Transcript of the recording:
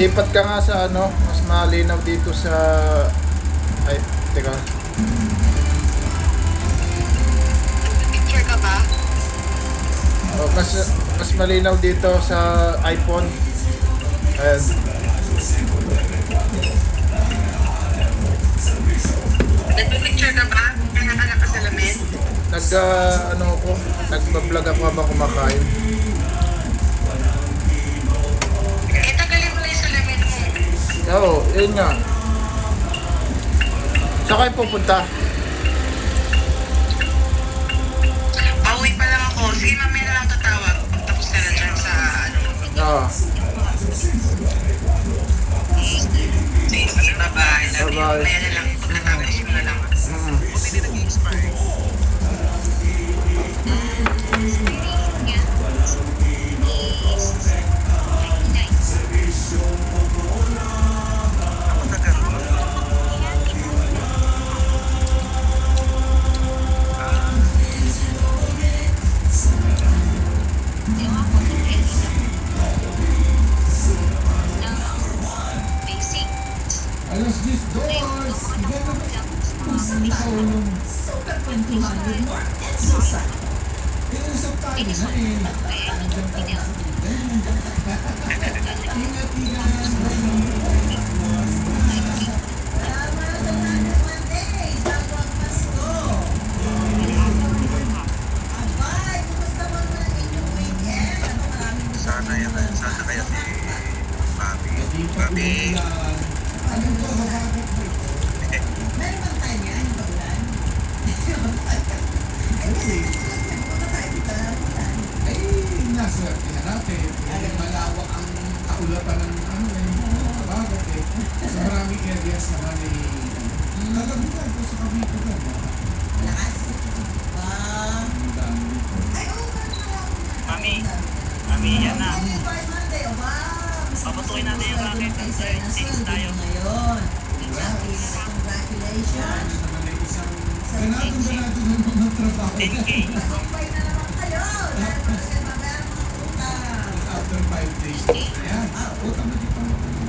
Lipat ka nga sa ano, mas malinaw dito sa... Ay, teka. Picture ka ba? Oh, mas malinaw dito sa iPhone. Ayan. Nagpipicture ka ba? Kaya ka nakasalamin? Ano ako, nagbablog ako habang kumakain. Eh, tagalin mo na yung salamin mo. Oo, yun nga. Saan kayo pupunta? Pauwi pa lang ako. Sige, mamaya na lang tatawag. Tapos ka na dyan sa ano. Oo. Sige, bye-bye. Love you. Bye-bye. Mamaya na lang. Pagkatapos mo na lang. Buti din nag-inspire. Alas 10 doors! Usap tayo ng super kwentuhan with Mark and Susan. Iusap tayo na eh. Nandiyan tayo sa Ingat-ingat. Sana yan. Sana kaya si Mami. Mami. Ay, naswertihan natin. Malawak ang kaulatan ng kabagat eh. Sa maraming areas naman ay nalagutan ko sa Cavite doon. Ang dami dito. Mami, Mami, yan na. Paputukin natin yung racket kasi tinis tayo. Ano naman ay isang ganado ng mga trabaho. 10K. After 5 days. Ayan.